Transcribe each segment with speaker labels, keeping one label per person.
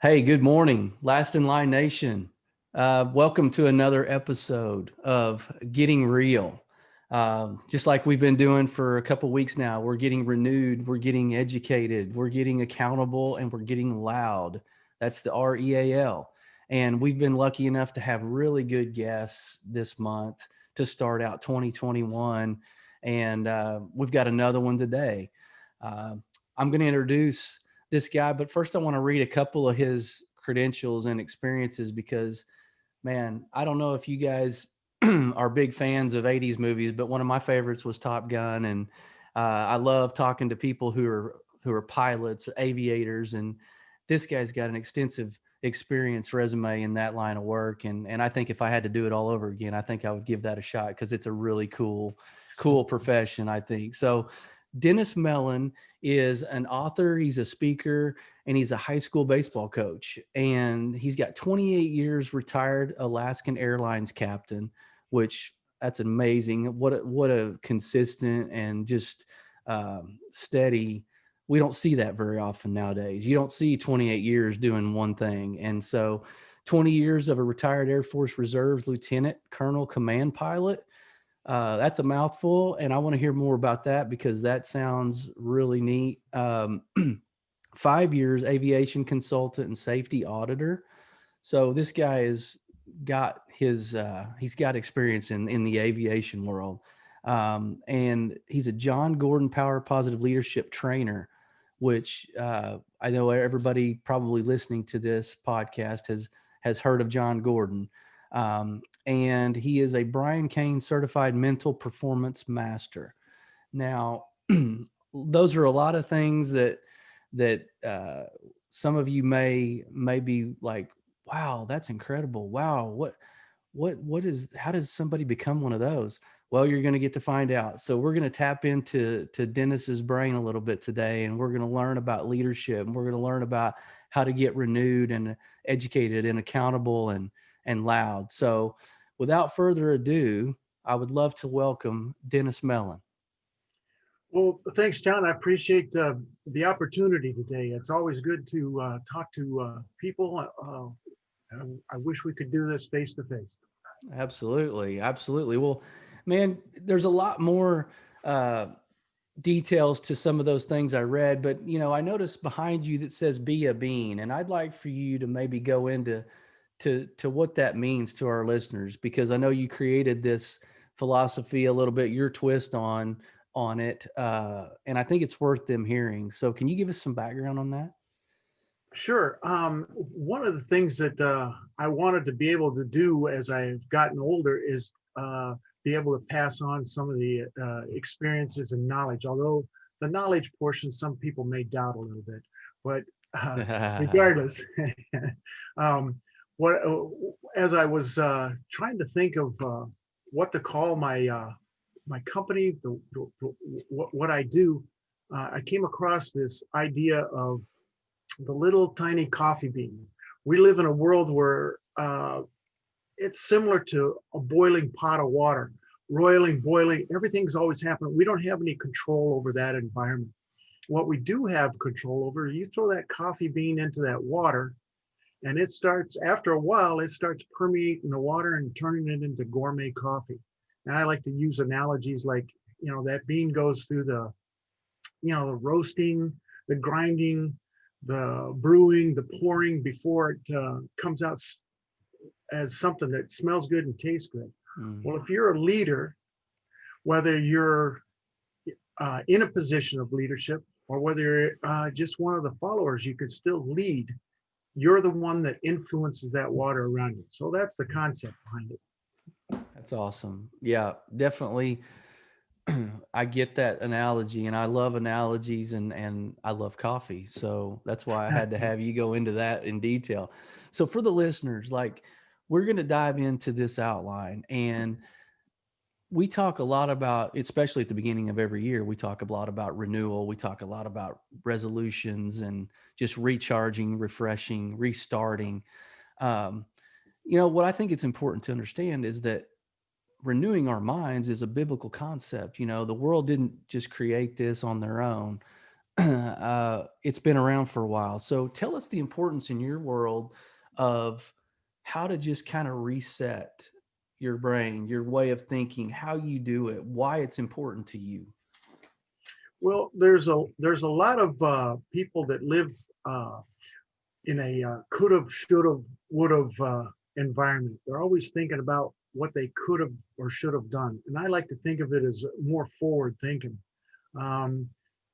Speaker 1: Hey, good morning, Last in Line Nation. Welcome to another episode of Getting Real. Just like we've been doing for a couple weeks now, we're getting renewed, we're getting educated, we're getting accountable, and we're getting loud. That's the REAL. And we've been lucky enough to have really good guests this month to start out 2021. And we've got another one today. Uh, I'm going to introduce this guy, but first I want to read a couple of his credentials and experiences because, man, I don't know if you guys are big fans of 80s movies, but one of my favorites was Top Gun. And I love talking to people who are pilots, aviators, and this guy's got an extensive experience resume in that line of work. And I think if I had to do it all over again, I think I would give that a shot because it's a really cool profession, I think. So Dennis Mellen is an author, he's a speaker, and he's a high school baseball coach. And he's got 28 years retired Alaskan Airlines captain, which that's amazing. What a consistent and just steady. We don't see that very often nowadays. You don't see 28 years doing one thing. And so 20 years of a retired Air Force Reserves Lieutenant Colonel Command Pilot. That's a mouthful, and I want to hear more about that because that sounds really neat. 5 years aviation consultant and safety auditor. So this guy has got he's got experience in the aviation world. And he's a John Gordon Power Positive Leadership trainer, which I know everybody probably listening to this podcast has heard of John Gordon. And he is a Brian Cain certified mental performance master. Now, those are a lot of things that some of you may be like, wow, that's incredible. Wow, what is, how does somebody become one of those? Well, you're going to get to find out. So we're going to tap into Dennis's brain a little bit today, and we're going to learn about leadership, and we're going to learn about how to get renewed and educated and accountable and loud. So without further ado, I would love to welcome Dennis Mellen.
Speaker 2: Well, thanks, John. I appreciate the opportunity today. It's always good to talk to people. I wish we could do this face to face.
Speaker 1: Absolutely. Absolutely. Well, man, there's a lot more uh, details to some of those things I read, but I noticed behind you that says "be a bean," and I'd like for you to maybe go into to what that means to our listeners, because I know you created this philosophy a little bit, your twist on it, and I think it's worth them hearing. So, can you give us some background on that?
Speaker 2: Sure. One of the things that I wanted to be able to do as I've gotten older is be able to pass on some of the experiences and knowledge. Although the knowledge portion, some people may doubt a little bit, but regardless, um, what as I was trying to think of what to call my company, what I do, I came across this idea of the little tiny coffee bean. We live in a world where it's similar to a boiling pot of water, roiling, boiling. Everything's always happening. We don't have any control over that environment. What we do have control over, you throw that coffee bean into that water, and it starts, after a while, it starts permeating the water and turning it into gourmet coffee. And I like to use analogies like, that bean goes through the roasting, the grinding, the brewing, the pouring before it comes out as something that smells good and tastes good.
Speaker 1: Mm.
Speaker 2: Well, if you're a leader, whether you're in a position of leadership or whether you're just one of the followers, you can still lead. You're the one that influences that water around you. So that's the concept behind it.
Speaker 1: That's awesome. Yeah, definitely. I get that analogy, and I love analogies, and I love coffee. So that's why I had to have you go into that in detail. So for the listeners, like, we're going to dive into this outline, and we talk a lot about, especially at the beginning of every year, we talk a lot about renewal. We talk a lot about resolutions and just recharging, refreshing, restarting. Um, what I think it's important to understand is that renewing our minds is a biblical concept. The world didn't just create this on their own. it's been around for a while. So tell us the importance in your world of how to just kind of reset your brain, your way of thinking, how you do it, why it's important to you.
Speaker 2: Well, there's a lot of people that live uh, in a could have, should have, would have environment. They're always thinking about what they could have or should have done, and I like to think of it as more forward thinking. Um,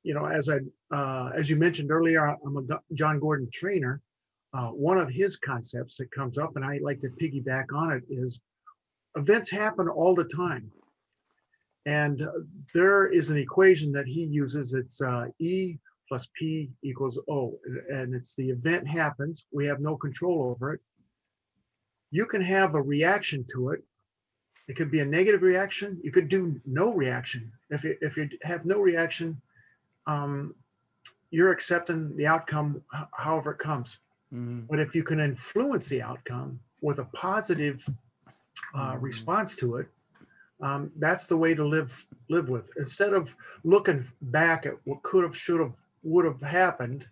Speaker 2: as you mentioned earlier, I'm a John Gordon trainer. One of his concepts that comes up, and I like to piggyback on it, is events happen all the time. And there is an equation that he uses. It's E plus P equals O. And it's the event happens. We have no control over it. You can have a reaction to it. It could be a negative reaction. You could do no reaction. If you have no reaction, um, you're accepting the outcome however it comes.
Speaker 1: Mm-hmm.
Speaker 2: But if you can influence the outcome with a positive
Speaker 1: Mm-hmm.
Speaker 2: response to it, that's the way to live with. Instead of looking back at what could have, should have, would have happened,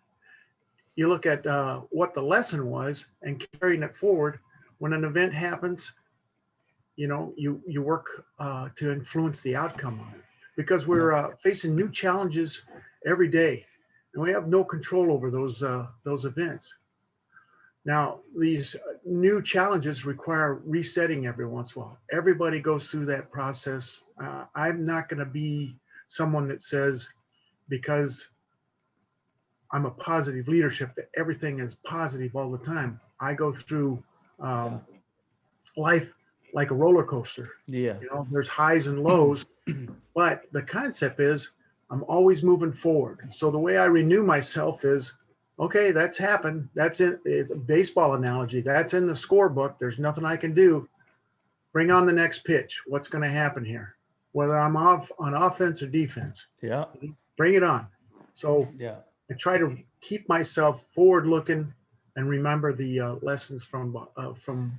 Speaker 2: you look at what the lesson was and carrying it forward. When an event happens, you work to influence the outcome on it, because we're facing new challenges every day, and we have no control over those events. Now, these new challenges require resetting every once in a while. Everybody goes through that process. I'm not going to be someone that says, because I'm a positive leadership, that everything is positive all the time. I go through
Speaker 1: Yeah.
Speaker 2: life like a roller coaster.
Speaker 1: Yeah.
Speaker 2: There's highs and lows, but the concept is I'm always moving forward. So the way I renew myself is, okay, that's happened. That's it. It's a baseball analogy. That's in the scorebook. There's nothing I can do. Bring on the next pitch. What's going to happen here? Whether I'm off on offense or defense,
Speaker 1: Yeah.
Speaker 2: bring it on. So
Speaker 1: Yeah.
Speaker 2: I try to keep myself forward looking and remember the lessons from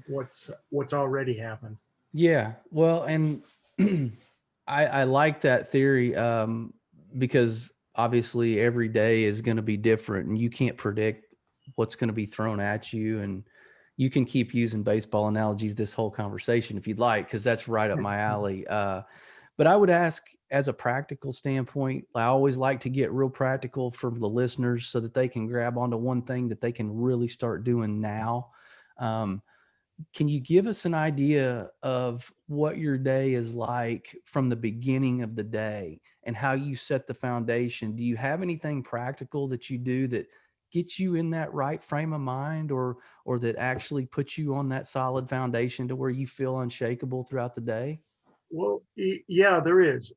Speaker 2: what's already happened.
Speaker 1: Yeah. Well, and I like that theory, because obviously every day is going to be different and you can't predict what's going to be thrown at you. And you can keep using baseball analogies this whole conversation if you'd like, because that's right up my alley. But I would ask, as a practical standpoint, I always like to get real practical for the listeners so that they can grab onto one thing that they can really start doing now. Um, can you give us an idea of what your day is like from the beginning of the day and how you set the foundation? Do you have anything practical that you do that gets you in that right frame of mind, or that actually puts you on that solid foundation to where you feel unshakable throughout the day?
Speaker 2: Well, yeah, there is.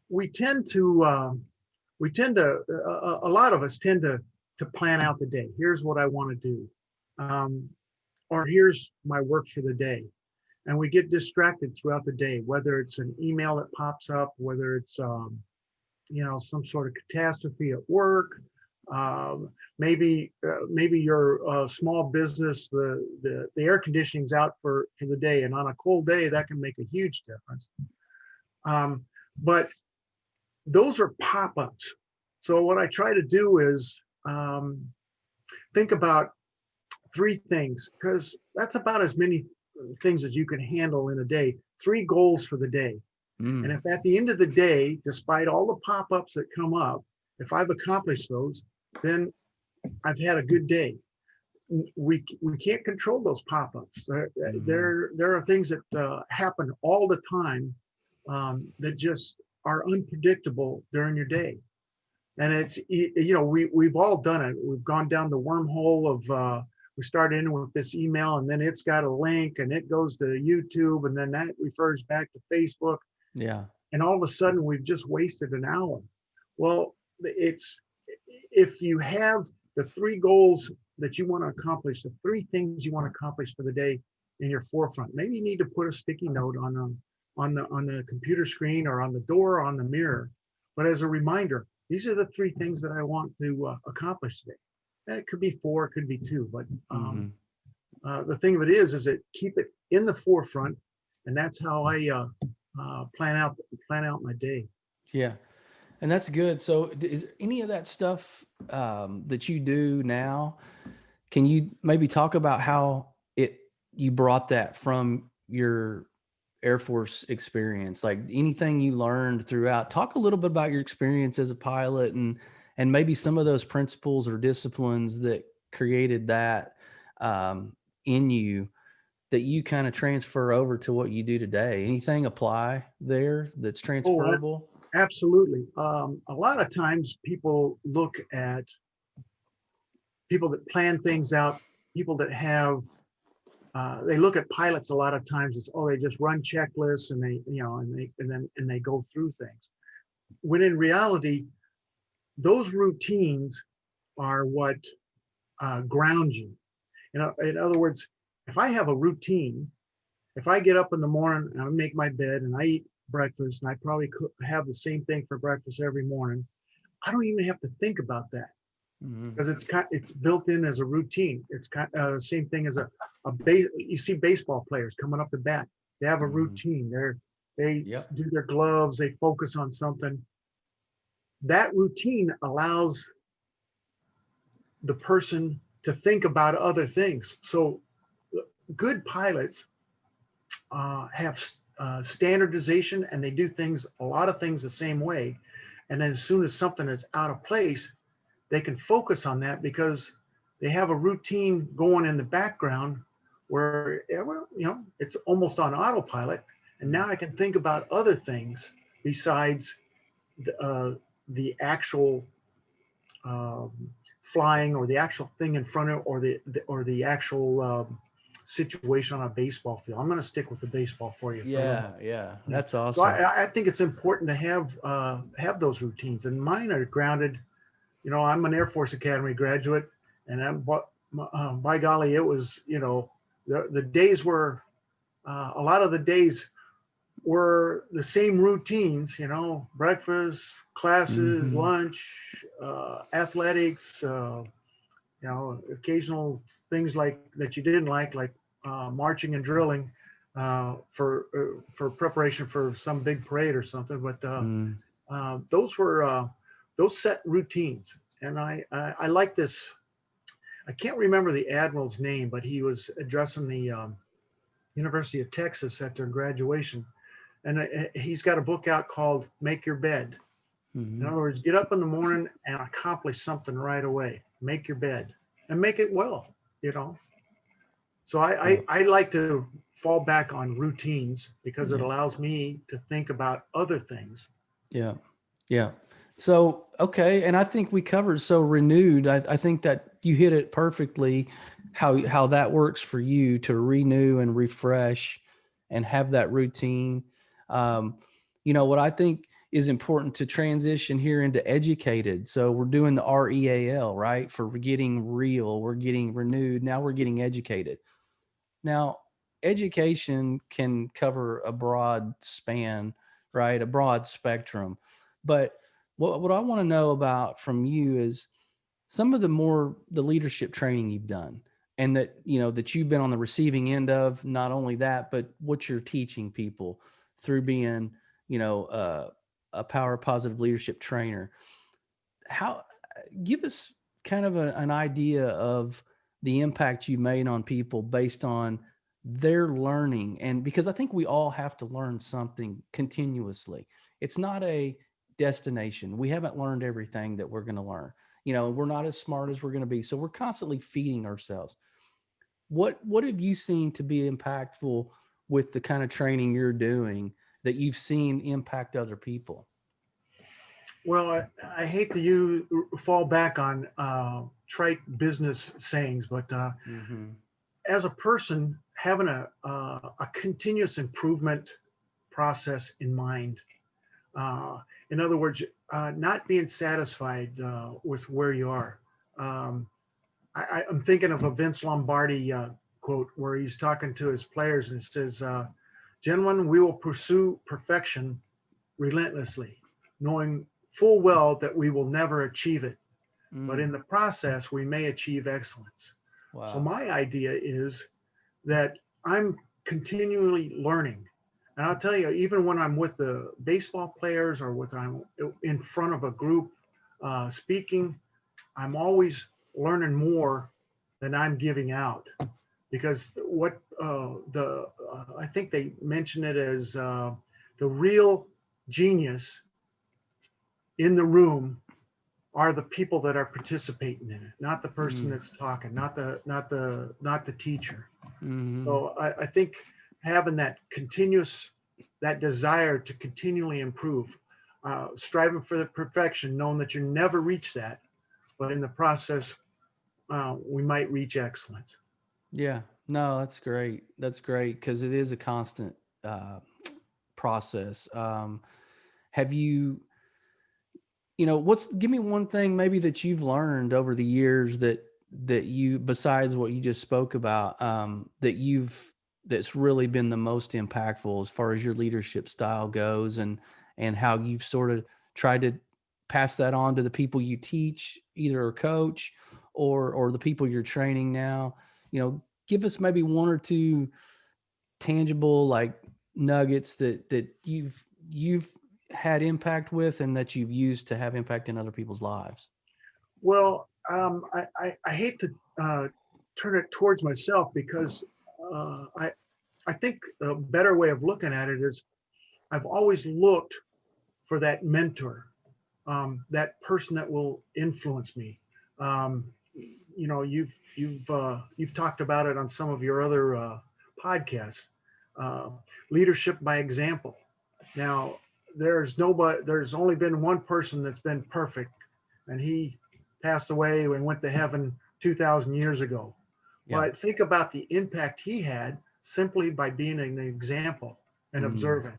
Speaker 2: We tend to a lot of us tend to plan out the day. Here's what I want to do, um, or here's my work for the day, and we get distracted throughout the day. Whether it's an email that pops up, whether it's some sort of catastrophe at work, maybe your small business, the air conditioning's out for the day, and on a cold day that can make a huge difference. But those are pop-ups. So what I try to do is think about three things, because that's about as many things as you can handle in a day. Three goals for the day. And
Speaker 1: Mm.
Speaker 2: if at the end of the day, despite all the pop-ups that come up, if I've accomplished those, then I've had a good day. We can't control those pop-ups.
Speaker 1: Mhm.
Speaker 2: There are things that happen all the time that just are unpredictable during your day. And we've all done it. We've gone down the wormhole of we start in with this email, and then it's got a link, and it goes to YouTube, and then that refers back to Facebook,
Speaker 1: Yeah.
Speaker 2: and all of a sudden we've just wasted an hour. Well, it's if you have the three goals that you want to accomplish, the three things you want to accomplish for the day in your forefront. Maybe you need to put a sticky note on the computer screen, or on the door, or on the mirror. But as a reminder, these are the three things that I want to accomplish today. And it could be four, it could be two, but
Speaker 1: Hmm.
Speaker 2: the thing of it is that keep it in the forefront, and that's how I plan out my day.
Speaker 1: Yeah. And that's good. So is any of that stuff that you do now, can you maybe talk about how you brought that from your Air Force experience? Like anything you learned throughout, talk a little bit about your experience as a pilot and maybe some of those principles or disciplines that created that in you that you kind of transfer over to what you do today. Anything apply there that's
Speaker 2: Oh,
Speaker 1: transferable?
Speaker 2: absolutely. A lot of times people look at people that plan things out, people that have, they look at pilots a lot of times as, oh, they just run checklists and they, and they go through things. When in reality, those routines are what ground you. In other words, if I have a routine, if I get up in the morning and I make my bed and I eat breakfast, and I probably could have the same thing for breakfast every morning, I don't even have to think about that
Speaker 1: Mm-hmm.
Speaker 2: because it's built in as a routine. It's kind same thing as a base. You see baseball players coming up the bat. They have a
Speaker 1: Mm-hmm.
Speaker 2: routine. They
Speaker 1: Yep.
Speaker 2: do their gloves. They focus on something. That routine allows the person to think about other things. So good pilots have standardization, and they do things, a lot of things the same way. And then as soon as something is out of place, they can focus on that because they have a routine going in the background where, well, it's almost on autopilot. And now I can think about other things besides the actual um, flying, or the actual thing in front of, or the actual situation on a baseball field. I'm going to stick with the baseball for you for a little.
Speaker 1: Yeah. Yeah.
Speaker 2: Yeah.
Speaker 1: That's
Speaker 2: So
Speaker 1: awesome.
Speaker 2: I think it's important to have those routines, and mine are grounded. I'm an Air Force Academy graduate, and by golly, it was, the days were, a lot of the days were the same routines, breakfast, classes,
Speaker 1: Mm-hmm.
Speaker 2: lunch, athletics, occasional things like that you didn't like marching and drilling for preparation for some big parade or something. But
Speaker 1: Mm.
Speaker 2: those were those set routines, and I like this. I can't remember the admiral's name, but he was addressing the University of Texas at their graduation, and he's got a book out called "Make Your Bed." In
Speaker 1: Mm-hmm.
Speaker 2: other words, get up in the morning and accomplish something right away. Make your bed and make it well. You know. So
Speaker 1: Yeah.
Speaker 2: I like to fall back on routines because it
Speaker 1: Yeah.
Speaker 2: allows me to think about other things.
Speaker 1: Yeah. Yeah. So, okay. And I think we covered so renewed. I think that you hit it perfectly how that works for you to renew and refresh and have that routine. Um, what I think is important to transition here into educated. So we're doing the REAL, right? For getting real, we're getting renewed. Now we're getting educated. Now, education can cover a broad span, right? A broad spectrum. But what I want to know about from you is some of the leadership training you've done and that, that you've been on the receiving end of, not only that, but what you're teaching people through being, you know, uh, a power positive leadership trainer. How, give us kind of an idea of the impact you made on people based on their learning. And because I think we all have to learn something continuously. It's not a destination. We haven't learned everything that we're going to learn. We're not as smart as we're going to be. So we're constantly feeding ourselves. What have you seen to be impactful with the kind of training you're doing that you've seen impact other people?
Speaker 2: Well, I hate to fall back on trite business sayings, but
Speaker 1: Mm-hmm.
Speaker 2: as a person, having a continuous improvement process in mind. Uh, in other words, not being satisfied with where you are. Um, I'm thinking of a Vince Lombardi quote where he's talking to his players and says, "Gentlemen, we will pursue perfection relentlessly, knowing full well that we will never achieve it. But
Speaker 1: Mm.
Speaker 2: in the process, we may achieve excellence." So
Speaker 1: Wow.
Speaker 2: my idea is that I'm continually learning. And I'll tell you, even when I'm with the baseball players or with I'm in front of a group speaking, I'm always learning more than I'm giving out. Because what the I think they mention it as the real genius in the room are the people that are participating in it, not the person
Speaker 1: Mm,
Speaker 2: that's talking, not the teacher.
Speaker 1: mm,
Speaker 2: So I think having that continuous, that desire to continually improve, striving for the perfection, knowing that you never reach that, but in the process, we might reach excellence.
Speaker 1: yeah. No, that's great. That's great because it is a constant uh, process. Have you, give me one thing maybe that you've learned over the years that you, besides what you just spoke about, that's really been the most impactful as far as your leadership style goes, and how you've sort of tried to pass that on to the people you teach, either a coach or the people you're training now. Give us maybe one or two tangible like nuggets that you've had impact with and that you've used to have impact in other people's lives.
Speaker 2: Well, I hate to turn it towards myself because I think a better way of looking at it is I've always looked for that mentor, that person that will influence me. Um, you've talked about it on some of your other podcasts. Uh, Leadership by example. Now, there's only been one person that's been perfect, and he passed away and went to heaven 2,000 years ago.
Speaker 1: Yeah.
Speaker 2: But think about the impact he had simply by being an example and
Speaker 1: Mm,
Speaker 2: observing.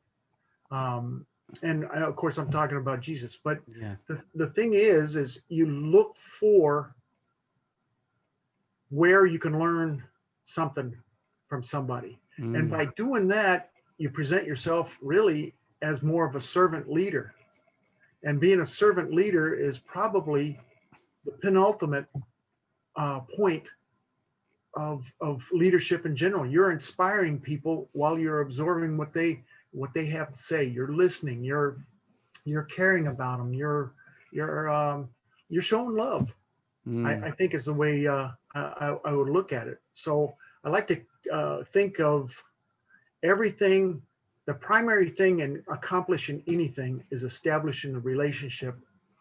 Speaker 2: Um, and of course, I'm talking about Jesus. But
Speaker 1: yeah.
Speaker 2: the thing is you look for where you can learn something from somebody. And
Speaker 1: Mm,
Speaker 2: by doing that, you present yourself really as more of a servant leader. And being a servant leader is probably the penultimate point of leadership in general. You're inspiring people while you're absorbing what they have to say. You're listening. You're caring about them. You're showing love.
Speaker 1: mm,
Speaker 2: I think is the way I would look at it. So I like to think of everything. The primary thing in accomplishing anything is establishing a relationship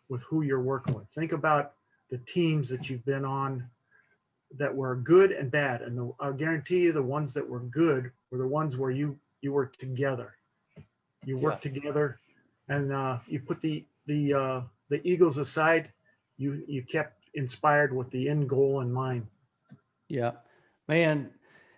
Speaker 2: with who you're working with. Think about the teams that you've been on that were good and bad, and I guarantee you the ones that were good were the ones where you worked together. You
Speaker 1: yeah.
Speaker 2: worked together, and you put the egos aside. You kept inspired with the end goal in mind.
Speaker 1: Yeah. Man,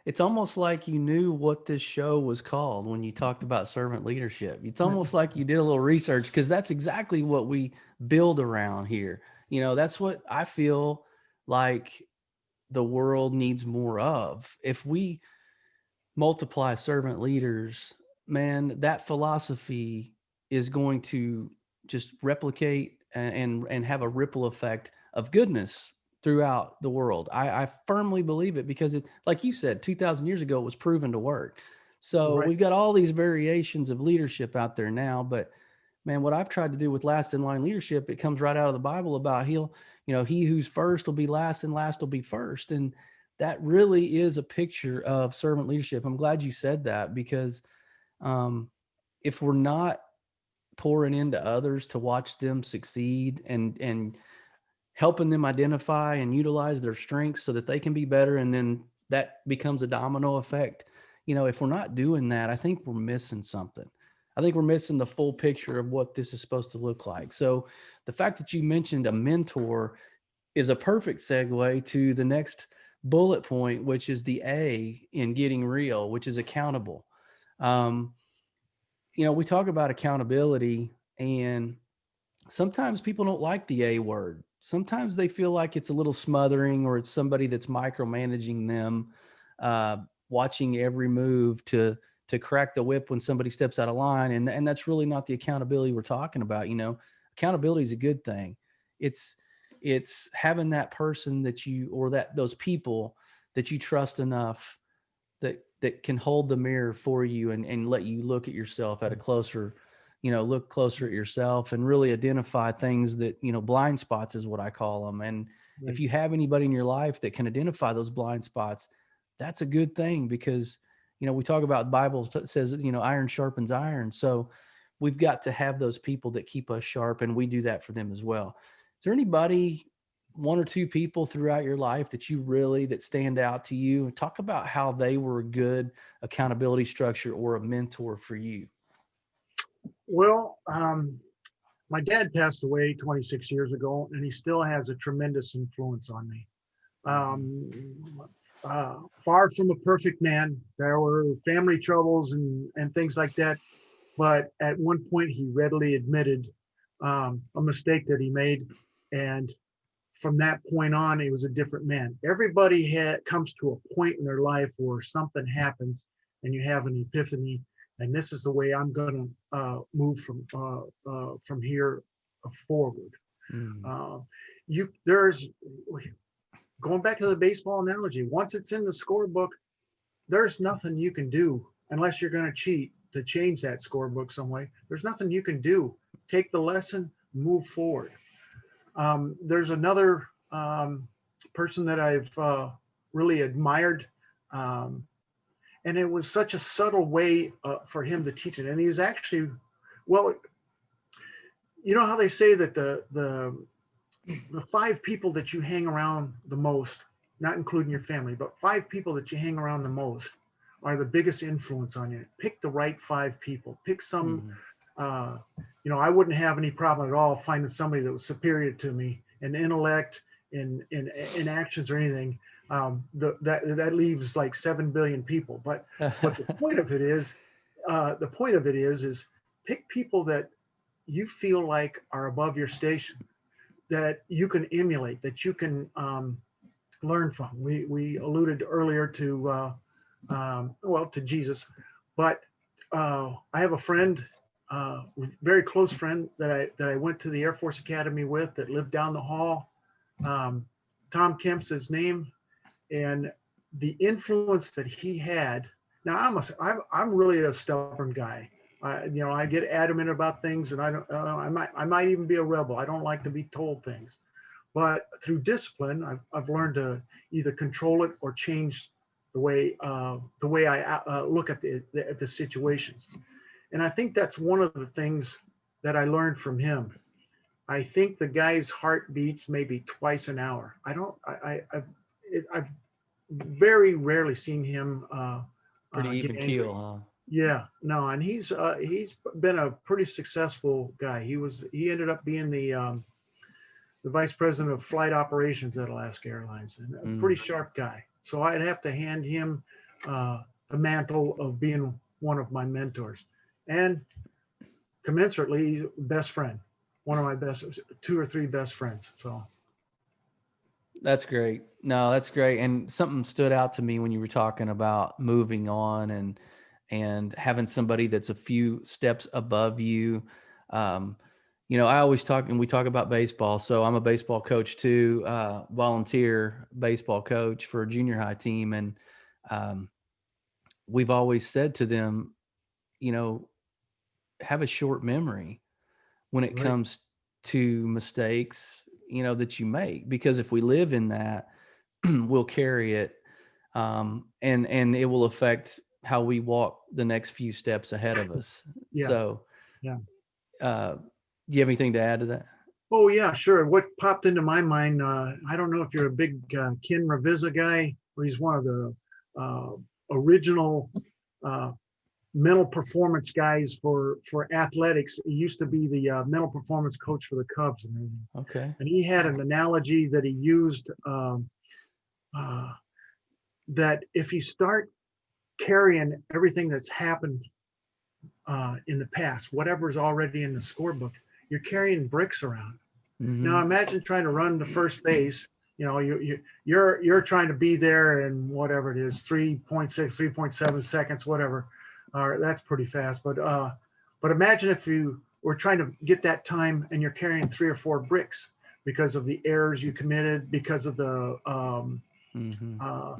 Speaker 1: it's almost like you knew what this show was called when you talked about servant leadership. It's almost like you did a little research because that's exactly what we build around here. That's what I feel like the world needs more of. If we multiply servant leaders, man, that philosophy is going to just replicate and have a ripple effect of goodness throughout the world. I firmly believe it because it, like you said, 2,000 years ago, it was proven to work. So
Speaker 2: Right.
Speaker 1: we've got all these variations of leadership out there now, but man, what I've tried to do with last in line leadership, it comes right out of the Bible about he who's first will be last and last will be first. And that really is a picture of servant leadership. I'm glad you said that because um, if we're not pouring into others to watch them succeed and helping them identify and utilize their strengths so that they can be better, and then that becomes a domino effect. If we're not doing that, I think we're missing something. I think we're missing the full picture of what this is supposed to look like. So the fact that you mentioned a mentor is a perfect segue to the next bullet point, which is the A in getting real, which is accountable. Um, we talk about accountability, and sometimes people don't like the A word. Sometimes they feel like it's a little smothering or it's somebody that's micromanaging them, uh, watching every move to crack the whip when somebody steps out of line. And that's really not the accountability we're talking about. Accountability is a good thing. It's it's having that person that you or that those people that you trust enough that can hold the mirror for you and let you look at yourself at a closer, look closer at yourself and really identify things that, blind spots is what I call them. And if
Speaker 2: Right.
Speaker 1: you have anybody in your life that can identify those blind spots, that's a good thing because, we talk about Bible says, iron sharpens iron. So we've got to have those people that keep us sharp, and we do that for them as well. Is there anybody, one or two people throughout your life that stand out to you? Talk about how they were a good accountability structure or a mentor for you.
Speaker 2: Well, my dad passed away 26 years ago, and he still has a tremendous influence on me.
Speaker 1: Mhm.
Speaker 2: Far from a perfect man, there were family troubles and things like that. But at one point, he readily admitted a mistake that he made, and from that point on, he was a different man. Everybody comes to a point in their life where something happens, and you have an epiphany. And this is the way I'm going to move from here forward.
Speaker 1: Mm.
Speaker 2: Uh, there's going back to the baseball analogy. Once it's in the scorebook, there's nothing you can do unless you're going to cheat to change that scorebook some way. There's nothing you can do. Take the lesson, move forward. There's another person that I've really admired, um, and it was such a subtle way for him to teach it. And he's actually, well, you know how they say that the five people that you hang around the most, not including your family, but five people that you hang around the most are the biggest influence on you. Pick the right five people. Pick some,
Speaker 1: Mhm.
Speaker 2: uh, I wouldn't have any problem at all finding somebody that was superior to me in intellect, in actions or anything. That leaves like 7 billion people. But the point of it is, is pick people that you feel like are above your station, that you can emulate, that you can learn from. We alluded earlier to to Jesus, but I have a friend, very close friend that I went to the Air Force Academy with, that lived down the hall. Um, Tom Kemp's his name, and the influence that he had. Now I'm really a stubborn guy. I get adamant about things, and I don't. I might even be a rebel. I don't like to be told things. But through discipline, I've learned to either control it or change the way I look at the situations. And I think that's one of the things that I learned from him. I think the guy's heart beats maybe twice an hour. I don't. I've very rarely seen him
Speaker 1: Pretty
Speaker 2: get
Speaker 1: even
Speaker 2: angry.
Speaker 1: keel, huh?
Speaker 2: Yeah, no, and he's been a pretty successful guy. He ended up being the vice president of flight operations at Alaska Airlines, and a pretty
Speaker 1: Mm.
Speaker 2: sharp guy. So I'd have to hand him the mantle of being one of my mentors, and commensurately, best friend, one of my best, two or three best friends. So
Speaker 1: That's great. No, that's great. And something stood out to me when you were talking about moving on and having somebody that's a few steps above you. Um, I always talk, and we talk about baseball. So I'm a baseball coach too, volunteer baseball coach for a junior high team. And um, we've always said to them, you know, have a short memory when it
Speaker 2: right,
Speaker 1: comes to mistakes, that you make, because if we live in that, we'll carry it, and it will affect how we walk the next few steps ahead of us.
Speaker 2: yeah,
Speaker 1: So,
Speaker 2: yeah.
Speaker 1: do you have anything to add to that?
Speaker 2: Oh yeah, sure. What popped into my mind? I don't know if you're a big Ken Ravizza guy. He's one of the uh, original uh, mental performance guys for athletics. He used to be the mental performance coach for the Cubs and everything.
Speaker 1: Okay.
Speaker 2: And he had an analogy that he used, uh, that if you start carrying everything that's happened in the past, whatever's already in the scorebook, you're carrying bricks around. Now
Speaker 1: Hmm.
Speaker 2: imagine trying to run to first base. You're trying to be there in whatever it is, 3.6, 3.7 seconds, whatever. That's pretty fast. But imagine if you were trying to get that time and you're carrying 3 or 4 bricks because of the errors you committed, because of the
Speaker 1: Mm-hmm.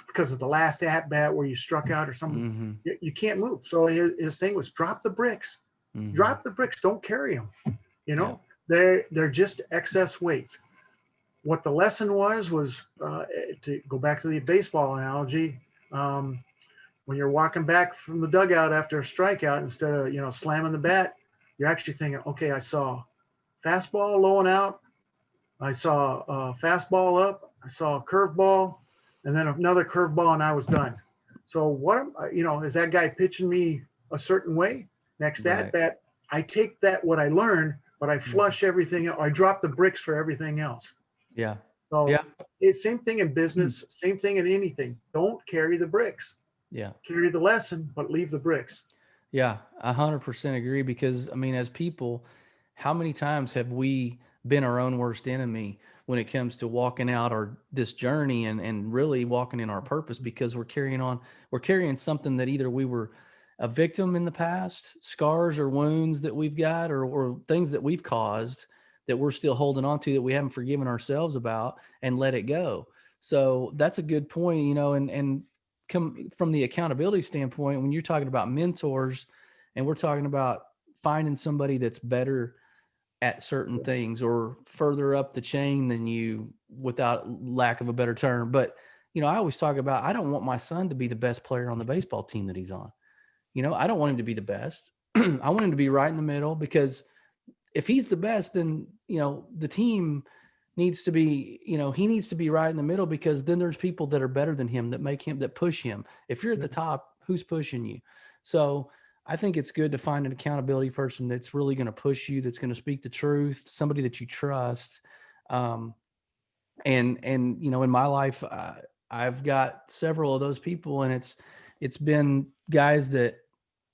Speaker 2: Because of the last at bat where you struck out or something.
Speaker 1: Mm-hmm.
Speaker 2: You can't move. So his thing was drop the bricks.
Speaker 1: Mm-hmm.
Speaker 2: Drop the bricks. Don't carry them. You
Speaker 1: Yeah.
Speaker 2: know, they're just excess weight. What the lesson was to go back to the baseball analogy. Um, when you're walking back from the dugout after a strikeout, instead of slamming the bat, you're actually thinking, okay, I saw fastball low and out. I saw a fastball up. I saw a curveball, and then another curveball, and I was done. So is that guy pitching me a certain way? Next at
Speaker 1: Right.
Speaker 2: bat, I take what I learned, but I flush everything. I drop the bricks for everything else.
Speaker 1: Yeah.
Speaker 2: So
Speaker 1: Yeah.
Speaker 2: it's same thing in business, same thing in anything. Don't carry the bricks.
Speaker 1: Yeah.
Speaker 2: Carry the lesson, but leave the bricks.
Speaker 1: Yeah. 100% agree, because I mean, as people, how many times have we been our own worst enemy when it comes to walking out our this journey and really walking in our purpose, because we're carrying something that either we were a victim in the past, scars or wounds that we've got, or things that we've caused that we're still holding on to, that we haven't forgiven ourselves about and let it go. So that's a good point, and come from the accountability standpoint, when you're talking about mentors and we're talking about finding somebody that's better at certain things or further up the chain than you, without lack of a better term. But, I always talk about, I don't want my son to be the best player on the baseball team that he's on. I don't want him to be the best. I want him to be right in the middle, because if he's the best, then, the team needs to be, he needs to be right in the middle, because then there's people that are better than him that push him. If you're at the top, who's pushing you? So I think it's good to find an accountability person that's really going to push you, that's going to speak the truth, somebody that you trust. Um, and in my life, I've got several of those people, and it's been guys that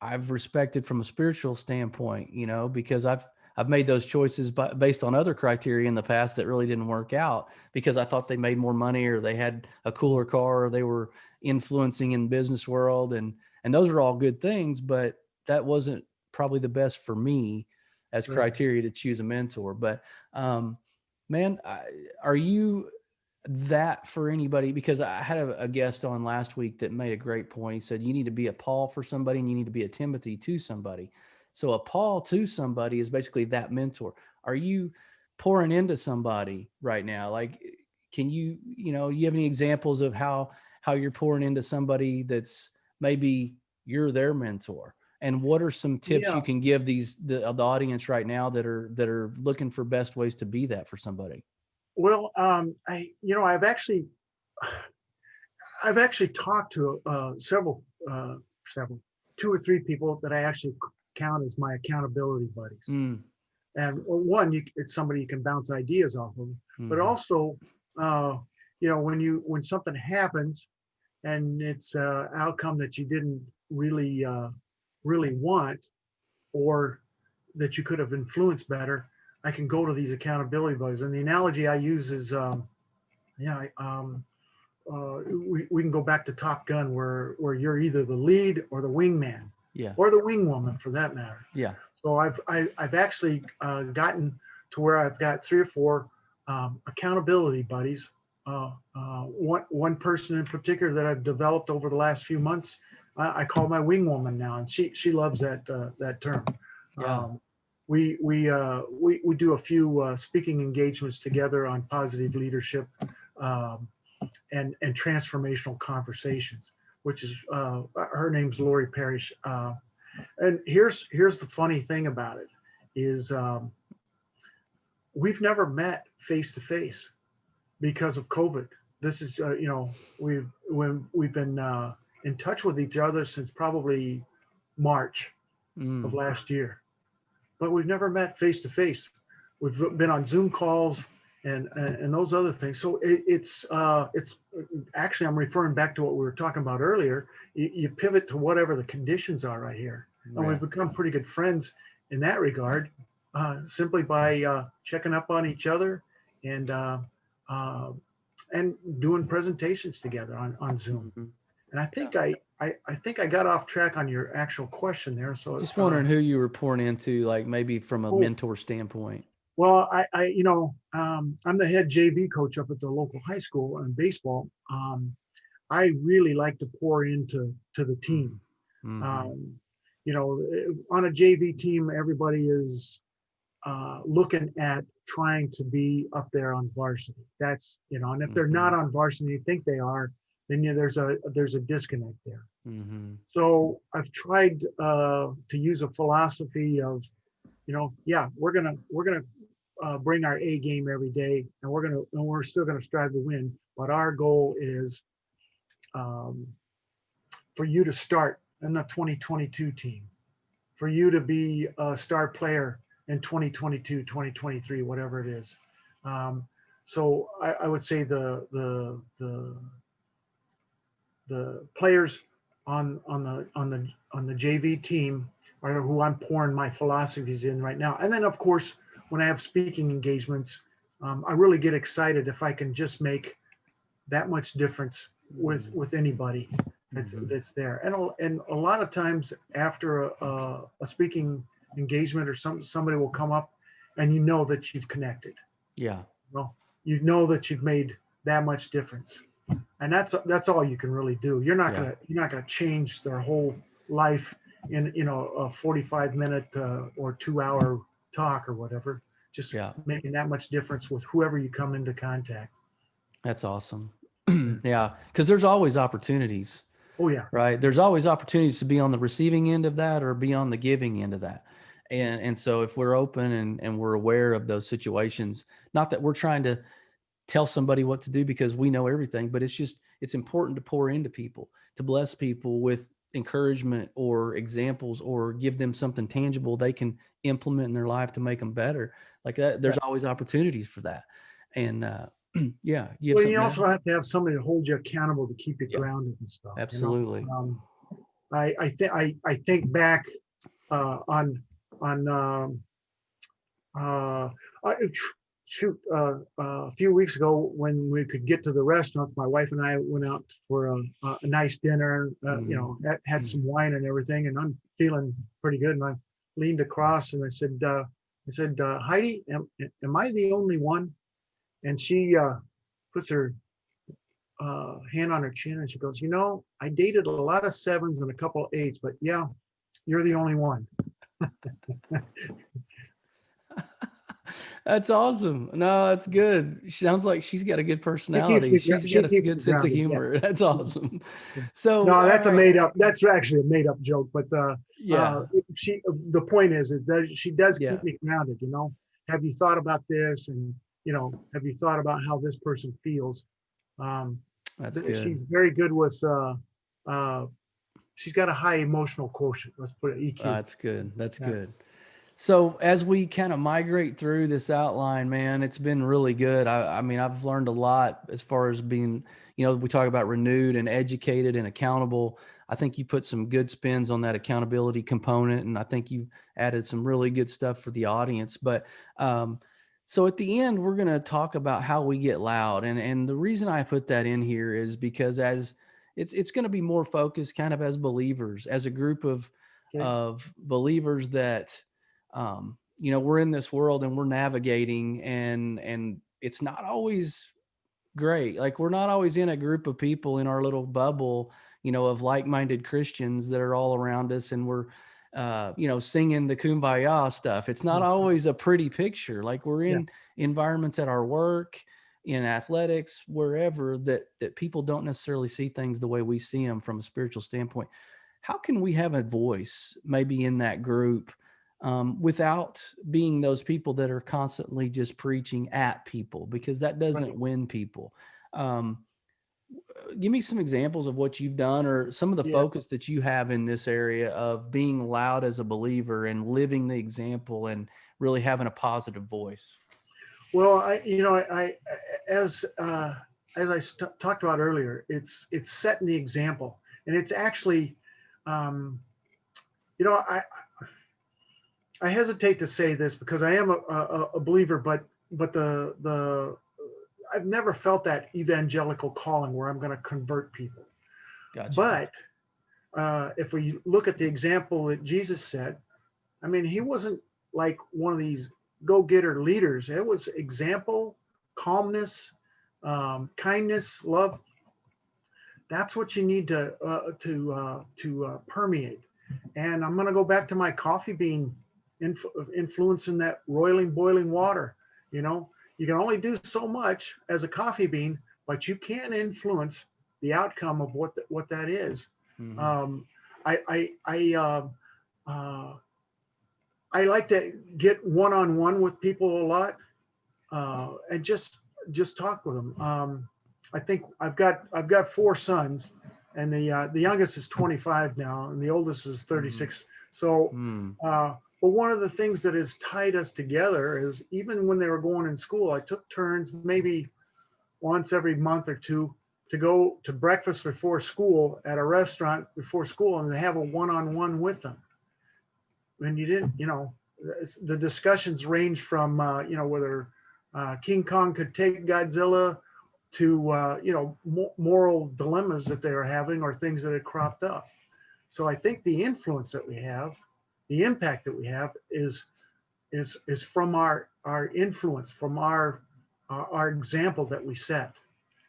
Speaker 1: I've respected from a spiritual standpoint, because I've made those choices based on other criteria in the past that really didn't work out, because I thought they made more money, or they had a cooler car, or they were influencing in the business world, and those are all good things, but that wasn't probably the best for me as
Speaker 2: Right.
Speaker 1: criteria to choose a mentor. But man, are you that for anybody? Because I had a guest on last week that made a great point. He said, you need to be a Paul for somebody, and you need to be a Timothy to somebody. So a Paul to somebody is basically that mentor. Are you pouring into somebody right now? Like, can you have any examples of how you're pouring into somebody that's maybe you're their mentor? And what are some tips
Speaker 2: Yeah.
Speaker 1: you can give the audience right now that are looking for best ways to be that for somebody?
Speaker 2: Well, I've actually talked to several, 2 or 3 people that I actually count as my accountability buddies.
Speaker 1: Mm,
Speaker 2: And one, it's somebody you can bounce ideas off of, but
Speaker 1: mhm.
Speaker 2: also, uh, when something happens and it's an outcome that you didn't really want, or that you could have influenced better, I can go to these accountability buddies. And the analogy I use is, yeah, we can go back to Top Gun, where you're either the lead or the wingman,
Speaker 1: Yeah.
Speaker 2: or the wingwoman for that matter.
Speaker 1: Yeah.
Speaker 2: So I've actually gotten to where I've got 3 or 4 accountability buddies. One person in particular that I've developed over the last few months, I call my wingwoman now, and she loves that term.
Speaker 1: Yeah.
Speaker 2: We do a few speaking engagements together on positive leadership, um, and transformational conversations, which is her name's Lori Parrish. And here's the funny thing about it is, we've never met face to face because of COVID. This is we've been in touch with each other since probably March of
Speaker 1: Mm,
Speaker 2: last year, but we've never met face to face. We've been on Zoom calls and those other things. So it's actually, I'm referring back to what we were talking about earlier. You pivot to whatever the conditions are right here, and
Speaker 1: yeah.
Speaker 2: we've become pretty good friends in that regard, simply by checking up on each other and uh, and doing presentations together on Zoom.
Speaker 1: Mhm.
Speaker 2: And I
Speaker 1: Yeah.
Speaker 2: think I think I got off track on your actual question there. So
Speaker 1: Just wondering who you were pouring into, like maybe from a
Speaker 2: oh,
Speaker 1: mentor standpoint.
Speaker 2: Well, I'm the head JV coach up at the local high school in baseball. I really like to pour into the team.
Speaker 1: Mm-hmm.
Speaker 2: Um, on a JV team, everybody is looking at trying to be up there on varsity. That's, and if they're
Speaker 1: Mm-hmm.
Speaker 2: not on varsity, you think they are, then there's a disconnect there.
Speaker 1: Mm-hmm.
Speaker 2: So I've tried to use a philosophy of, yeah, we're gonna bring our A game every day, and we're still gonna strive to win. But our goal is um, for you to start in the 2022 team, for you to be a star player in 2022, 2023, whatever it is. Um, so I would say the players on the JV team are who I'm pouring my philosophies in right now. And then of course, when I have speaking engagements, I really get excited if I can just make that much difference with anybody
Speaker 1: Mm-hmm.
Speaker 2: that's there. And a lot of times after a speaking engagement or somebody will come up, and that you've connected.
Speaker 1: Yeah.
Speaker 2: Well, you know that you've made that much difference, and that's all you can really do.
Speaker 1: Yeah.
Speaker 2: You're not gonna change their whole life in a 45-minute or 2 hour talk or whatever. Just
Speaker 1: Yeah.
Speaker 2: making that much difference with whoever you come into contact.
Speaker 1: That's awesome.
Speaker 2: Yeah.
Speaker 1: Yeah. Because there's always opportunities,
Speaker 2: Oh yeah.
Speaker 1: right? There's always opportunities to be on the receiving end of that or be on the giving end of that. And so if we're open and we're aware of those situations, not that we're trying to tell somebody what to do because we know everything, but it's important to pour into people, to bless people with encouragement or examples, or give them something tangible they can implement in their life to make them better. Like that,
Speaker 2: Yeah.
Speaker 1: there's always opportunities for that. And yeah, you have
Speaker 2: Well, you
Speaker 1: something to add?
Speaker 2: also have to have somebody to hold you accountable to keep you
Speaker 1: Yeah,
Speaker 2: grounded and stuff.
Speaker 1: absolutely.
Speaker 2: I think back on uh, I, shoot a few weeks ago when we could get to the restaurants. My wife and I went out for a nice dinner.
Speaker 1: Mm,
Speaker 2: Had some wine and everything, and I'm feeling pretty good. And I leaned across and I said, Heidi, am I the only one? And she puts her hand on her chin and she goes, I dated a lot of sevens and a couple of eights, but yeah, you're the only one.
Speaker 1: That's awesome. No, that's good. Sounds like she's got a good personality. She's
Speaker 2: She
Speaker 1: got a
Speaker 2: keeps me
Speaker 1: good sense of
Speaker 2: grounded. Yeah.
Speaker 1: humor. That's awesome.
Speaker 2: Yeah.
Speaker 1: So,
Speaker 2: No,
Speaker 1: all right.
Speaker 2: that's actually a made up joke, but
Speaker 1: Yeah.
Speaker 2: she, the point is that she does
Speaker 1: Yeah.
Speaker 2: keep me grounded. Have you thought about this? And, have you thought about how this person feels? Um,
Speaker 1: That's good.
Speaker 2: she's very good with, uh, she's got a high emotional quotient. Let's put it EQ.
Speaker 1: That's good. That's
Speaker 2: Yeah.
Speaker 1: good. So as we kind of migrate through this outline, man, it's been really good. I mean, I've learned a lot as far as being, we talk about renewed and educated and accountable. I think you put some good spins on that accountability component, and I think you added some really good stuff for the audience. But so at the end, we're going to talk about how we get loud, and the reason I put that in here is because as it's going to be more focused, kind of as believers, as a group
Speaker 2: Okay.
Speaker 1: of believers that we're in this world and we're navigating, and it's not always great. Like we're not always in a group of people in our little bubble, of like-minded Christians that are all around us, and we're singing the kumbaya stuff. It's not always a pretty picture. Like we're
Speaker 2: Yeah.
Speaker 1: in environments at our work, in athletics, wherever, that people don't necessarily see things the way we see them from a spiritual standpoint. How can we have a voice maybe in that group, without being those people that are constantly just preaching at people, because that doesn't
Speaker 2: Right.
Speaker 1: win people? Um, Give me some examples of what you've done, or some of the
Speaker 2: Yeah.
Speaker 1: focus that you have in this area of being loud as a believer and living the example and really having a positive voice.
Speaker 2: Well, as I talked about earlier, it's setting the example, and it's actually, um, you know, I hesitate to say this because I am a believer, but the I've never felt that evangelical calling where I'm going to convert people.
Speaker 1: Gotcha.
Speaker 2: But if we look at the example that Jesus set, I mean, he wasn't like one of these. go-getter leaders. It was example, calmness, kindness, love. That's what you need to permeate. And I'm going to go back to my coffee bean influence in that roiling, boiling water. You know, you can only do so much as a coffee bean, but you can influence the outcome of what that is.
Speaker 1: Mm-hmm.
Speaker 2: Um, uh, I like to get one-on-one with people a lot, and just talk with them. I think I've got four sons, and the youngest is 25 now, and the oldest is 36. So,
Speaker 1: Mm-hmm.
Speaker 2: but one of the things that has tied us together is even when they were going in school, I took turns maybe once every month or two to go to breakfast before school at a restaurant before school and have a one-on-one with them. And you didn't, the discussions range from, whether King Kong could take Godzilla to, moral dilemmas that they were having or things that had cropped up. So I think the influence that we have, the impact that we have is from our influence, from our example that we set.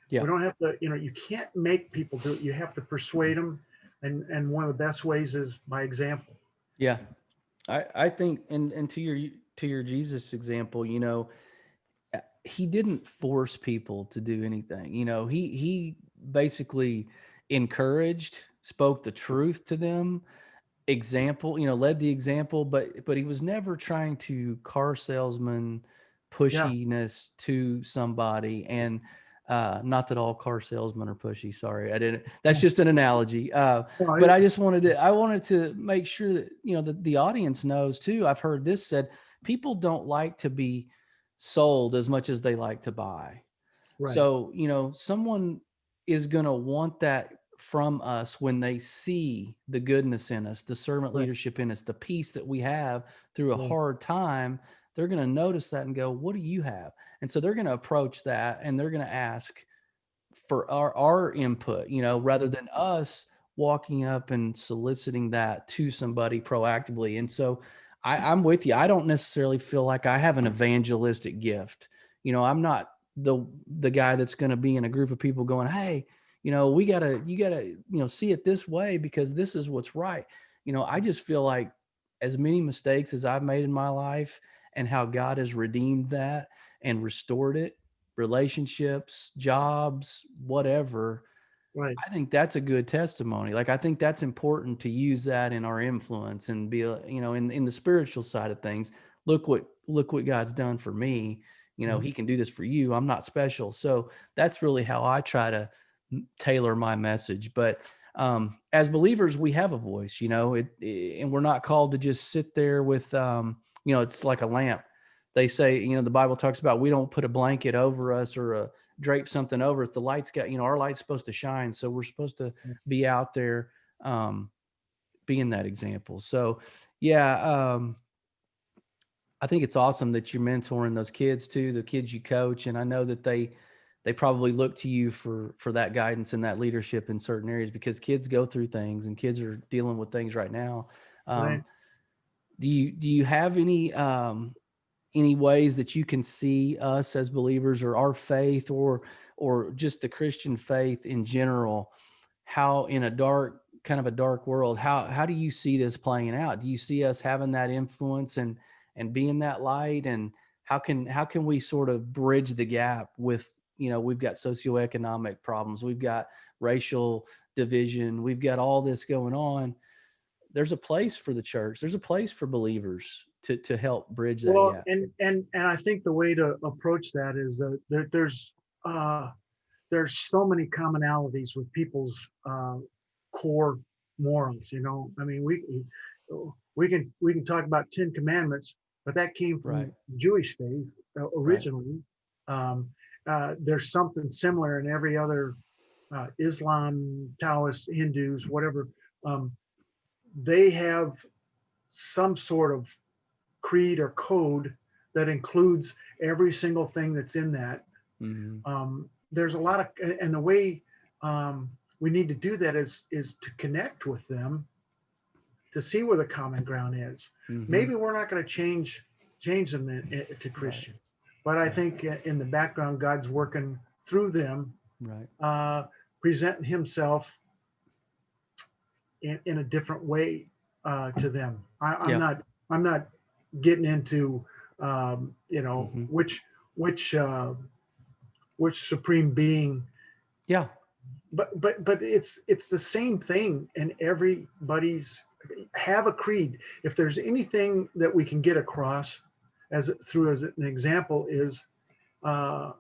Speaker 1: Yeah.
Speaker 2: We don't have to, you can't make people do it. You have to persuade them. And one of the best ways is by example.
Speaker 1: Yeah. I think, and to your Jesus example, he didn't force people to do anything. He basically encouraged, spoke the truth to them, led the example, but he was never trying to car salesman
Speaker 2: Yeah.
Speaker 1: pushiness to somebody. And not that all car salesmen are pushy. Sorry, I didn't. That's just an analogy. But I wanted to make sure that the audience knows too. I've heard this said: people don't like to be sold as much as they like to buy.
Speaker 2: Right.
Speaker 1: So, someone is going to want that from us when they see the goodness in us, the servant
Speaker 2: Right.
Speaker 1: leadership in us, the peace that we have through a
Speaker 2: Right.
Speaker 1: hard time. They're going to notice that and go, what do you have? And so they're going to approach that and they're going to ask for our input, rather than us walking up and soliciting that to somebody proactively. And so I'm with you. I don't necessarily feel like I have an evangelistic gift. I'm not the guy that's going to be in a group of people going, hey, you gotta, see it this way because this is what's right. I just feel like as many mistakes as I've made in my life and how God has redeemed that and restored it, relationships, jobs, whatever.
Speaker 2: Right.
Speaker 1: I think that's a good testimony. Like, I think that's important to use that in our influence and be, in the spiritual side of things. Look what God's done for me. He can do this for you. I'm not special. So that's really how I try to tailor my message. But as believers, we have a voice, and we're not called to just sit there with, it's like a lamp. They say, the Bible talks about, we don't put a blanket over us or drape something over us. The light's got, our light's supposed to shine. So we're supposed to be out there, being that example. So yeah, I think it's awesome that you're mentoring those kids too, the kids you coach. And I know that they probably look to you for that guidance and that leadership in certain areas because kids go through things and kids are dealing with things right now.
Speaker 2: Right.
Speaker 1: Do you have any ways that you can see us as believers or our faith or just the Christian faith in general, how in a kind of a dark world, how do you see this playing out? Do you see us having that influence and being that light? And how can we sort of bridge the gap with, we've got socioeconomic problems, we've got racial division, we've got all this going on. There's a place for the church. There's a place for believers to help bridge that
Speaker 2: Well,
Speaker 1: gap.
Speaker 2: and I think the way to approach that is that there's so many commonalities with people's core morals. I mean, we can talk about 10 Commandments, but that came from
Speaker 1: Right.
Speaker 2: Jewish faith
Speaker 1: Right.
Speaker 2: originally. Um, there's something similar in every other Islam, Taoist, Hindus, whatever. Um, they have some sort of creed or code that includes every single thing that's in that.
Speaker 1: Mm-hmm.
Speaker 2: There's a lot of, and the way we need to do that is to connect with them to see where the common ground is.
Speaker 1: Mm-hmm.
Speaker 2: Maybe we're not going to change change them to Christian. But I think in the background, God's working through them,
Speaker 1: Right.
Speaker 2: presenting himself in a different way to them. I'm
Speaker 1: Yeah.
Speaker 2: not I'm not getting into
Speaker 1: Hmm.
Speaker 2: which which supreme being,
Speaker 1: Yeah.
Speaker 2: but it's the same thing, and everybody's have a creed. If there's anything that we can get across as an example uh,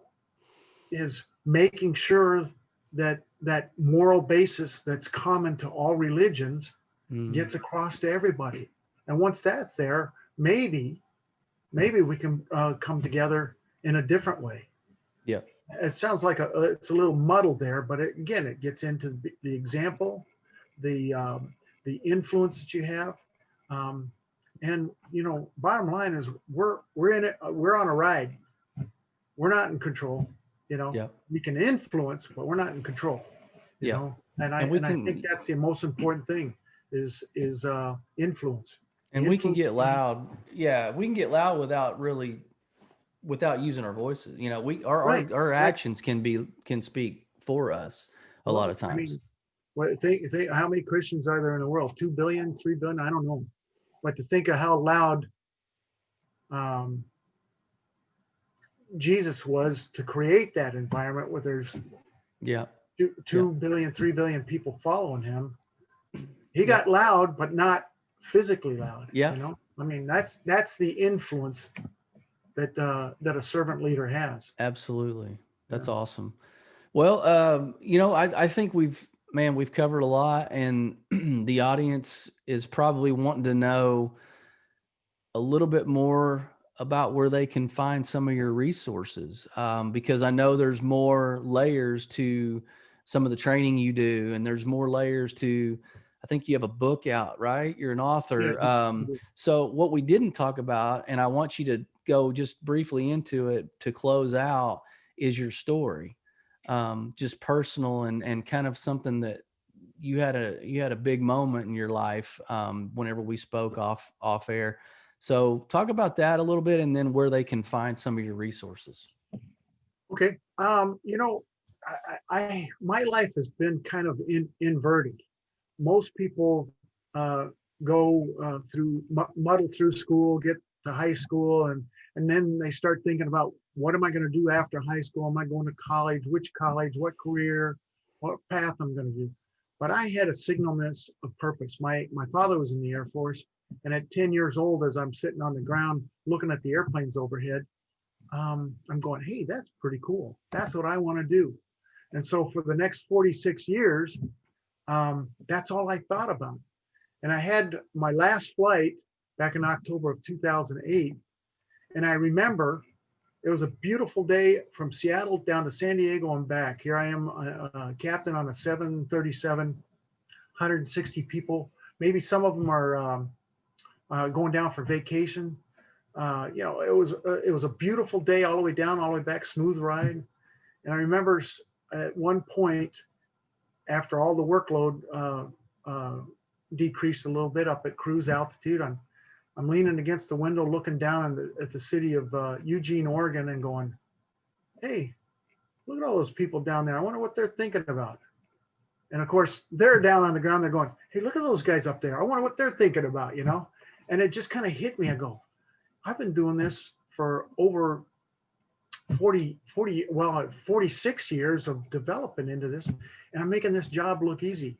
Speaker 2: is making sure that that moral basis that's common to all religions
Speaker 1: Hmm.
Speaker 2: gets across to everybody. And once that's there, maybe we can come together in a different way.
Speaker 1: Yeah.
Speaker 2: It sounds like it's a little muddled there, but again, it gets into the example, the influence that you have, um, and bottom line is we're in it. We're on a ride. We're not in control.
Speaker 1: Yeah.
Speaker 2: We can influence, but we're not in control.
Speaker 1: Yeah.
Speaker 2: And I
Speaker 1: And we
Speaker 2: think
Speaker 1: can
Speaker 2: that's the most important thing is influence. The
Speaker 1: and we can
Speaker 2: influence.
Speaker 1: get loud. Yeah, we can get loud without using our voices. We
Speaker 2: Right,
Speaker 1: our
Speaker 2: right.
Speaker 1: actions can speak for us a lot of
Speaker 2: Well, I
Speaker 1: times.
Speaker 2: mean, think how many Christians are there in the world? 2 billion, 3 billion? I don't know. But to think of how loud um, Jesus was to create that environment where there's
Speaker 1: Yeah.
Speaker 2: two,
Speaker 1: Yeah.
Speaker 2: 2 billion, 3 billion people following him. He
Speaker 1: Yeah.
Speaker 2: got loud, but not physically loud.
Speaker 1: Yeah.
Speaker 2: I mean, that's the influence that a servant leader has.
Speaker 1: Absolutely.
Speaker 2: Yeah.
Speaker 1: That's awesome. Well, I think we've covered a lot, and the audience is probably wanting to know a little bit more about where they can find some of your resources, because I know there's more layers to some of the training you do, and there's more layers to. I think you have a book out, right? You're an
Speaker 2: Yeah.
Speaker 1: author. So what we didn't talk about, and I want you to go just briefly into it to close out, is your story, just personal and kind of something that you had a big moment in your life, whenever we spoke off air. So talk about that a little bit, and then where they can find some of your resources.
Speaker 2: Okay. My life has been kind of inverted. Most people uh, go through muddle through school, get to high school, and then they start thinking about what am I going to do after high school? Am I going to college? Which college? What career? What path I'm going to do? But I had a signalness of purpose. My father was in the Air Force, and at 10 years old, as I'm sitting on the ground looking at the airplanes overhead, I'm going, hey, that's pretty cool. That's what I want to do. And so for the next 46 years, that's all I thought about. And I had my last flight back in October of 2008. And I remember it was a beautiful day from Seattle down to San Diego and back. Here I am, a captain on a 737, 160 people. Maybe some of them are going down for vacation. It was a beautiful day all the way down, all the way back, smooth ride. And I remember at one point, after all the workload decreased a little bit up at cruise altitude, I'm leaning against the window, looking down at the city of Eugene, Oregon, and going, "Hey, look at all those people down there. I wonder what they're thinking about." And of course, they're down on the ground. They're going, "Hey, look at those guys up there. I wonder what they're thinking about." And it just kind of hit me. I go, I've been doing this for over 46 years of developing into this, and I'm making this job look easy.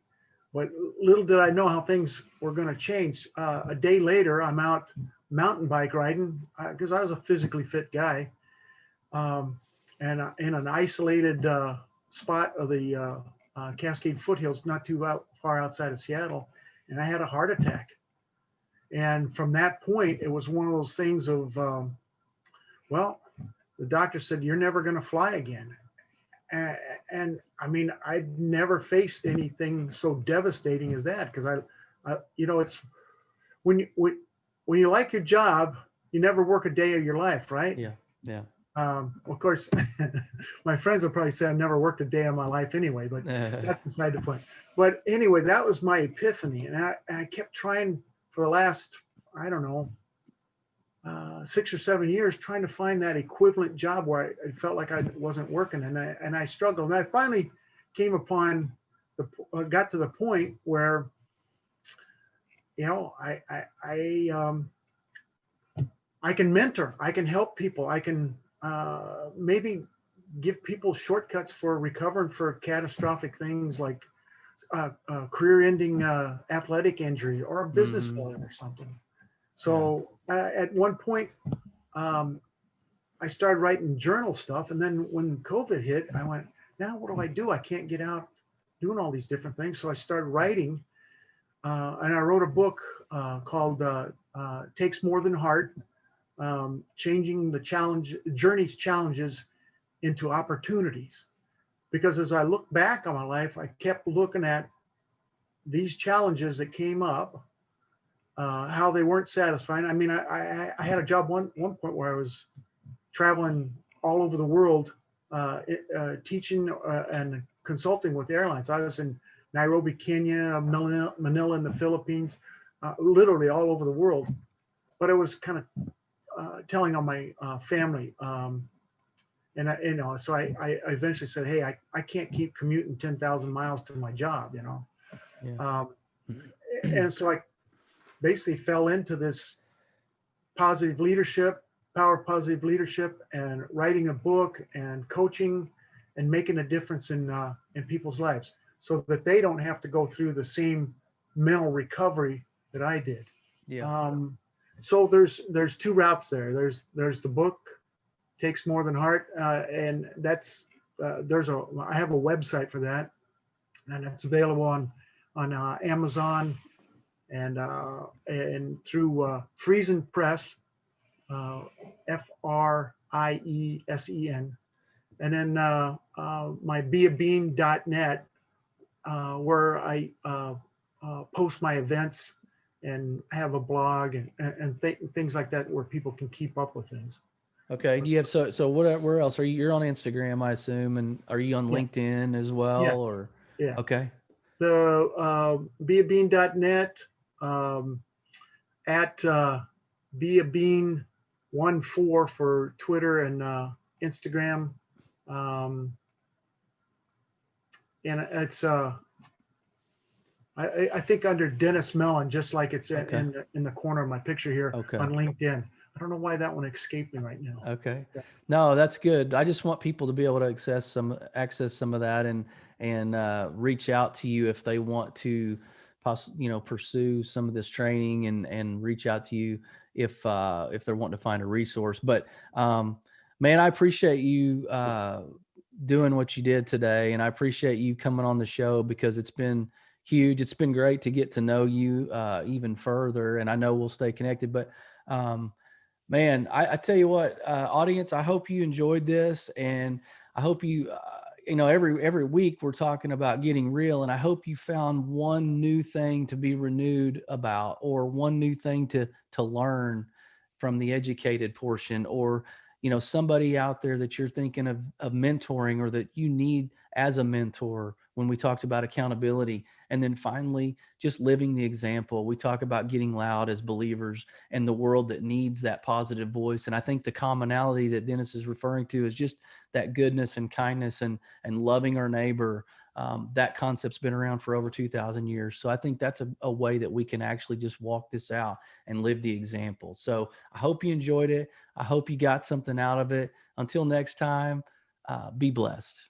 Speaker 2: But little did I know how things were going to change. A day later, I'm out mountain bike riding because I was a physically fit guy, and in an isolated spot of the Cascade foothills, not too far outside of Seattle, and I had a heart attack. And from that point, it was one of those things of, well, the doctor said, you're never going to fly again. And I mean, I'd never faced anything so devastating as that, because it's when you like your job, you never work a day of your life, right?
Speaker 1: Yeah. Yeah.
Speaker 2: Of course, my friends will probably say I've never worked a day of my life anyway, but that's beside the point. But anyway, that was my epiphany, and I kept trying for the last, I don't know, 6 or 7 years trying to find that equivalent job where I felt like I wasn't working, and I struggled. And I finally came upon got to the point where, I can mentor, I can help people, I can maybe give people shortcuts for recovering for catastrophic things like career-ending athletic injury or a business
Speaker 1: Mm-hmm.
Speaker 2: failure or something.
Speaker 1: Yeah.
Speaker 2: So at one point, um, I started writing journal stuff, and then when COVID hit, I went, now what do I do? I can't get out doing all these different things. So I started writing, and I wrote a book called "Takes More Than Heart: Changing the Journey's Challenges into Opportunities." Because as I look back on my life, I kept looking at these challenges that came up, how they weren't satisfying. I mean, I had a job one point where I was traveling all over the world, teaching and consulting with airlines. I was in Nairobi, Kenya, Manila in the Philippines, literally all over the world. But it was kind of telling on my family. And so I eventually said, hey, I can't keep commuting 10,000 miles to my job,
Speaker 1: Yeah.
Speaker 2: Um, and so I basically fell into this positive leadership, power of positive leadership, and writing a book and coaching and making a difference in people's lives so that they don't have to go through the same mental recovery that I did.
Speaker 1: Yeah.
Speaker 2: So there's two routes there. There's the book, Takes More Than Heart, and that's I have a website for that, and it's available on Amazon and through Friesen Press, Friesen, and then my beabean.net, where I post my events and have a blog and things like that where people can keep up with things.
Speaker 1: Okay. Do you have so what where else are you? You're on Instagram, I assume, and are you on
Speaker 2: Yeah,
Speaker 1: LinkedIn as well,
Speaker 2: yeah,
Speaker 1: or
Speaker 2: yeah.
Speaker 1: okay?
Speaker 2: The beabean.net, at beabean14 for Twitter and Instagram. Um, and it's I think under Dennis Mellen, just like it's
Speaker 1: Okay.
Speaker 2: in the corner of my picture here
Speaker 1: Okay.
Speaker 2: on LinkedIn. I don't know why that one escaped me right now.
Speaker 1: Okay. No, that's good. I just want people to be able to access some of that and reach out to you if they want to pursue some of this training and reach out to you if they're wanting to find a resource. But man, I appreciate you doing what you did today, and I appreciate you coming on the show because it's been huge. It's been great to get to know you even further, and I know we'll stay connected. But man, I tell you what, audience, I hope you enjoyed this, and I hope you, every week we're talking about getting real, and I hope you found one new thing to be renewed about, or one new thing to learn from the educated portion, or somebody out there that you're thinking of mentoring, or that you need as a mentor. When we talked about accountability, and then finally just living the example, we talk about getting loud as believers and the world that needs that positive voice. And I think the commonality that Dennis is referring to is just that goodness and kindness and loving our neighbor. That concept's been around for over 2,000 years. So I think that's a way that we can actually just walk this out and live the example. So I hope you enjoyed it. I hope you got something out of it. Until next time, be blessed.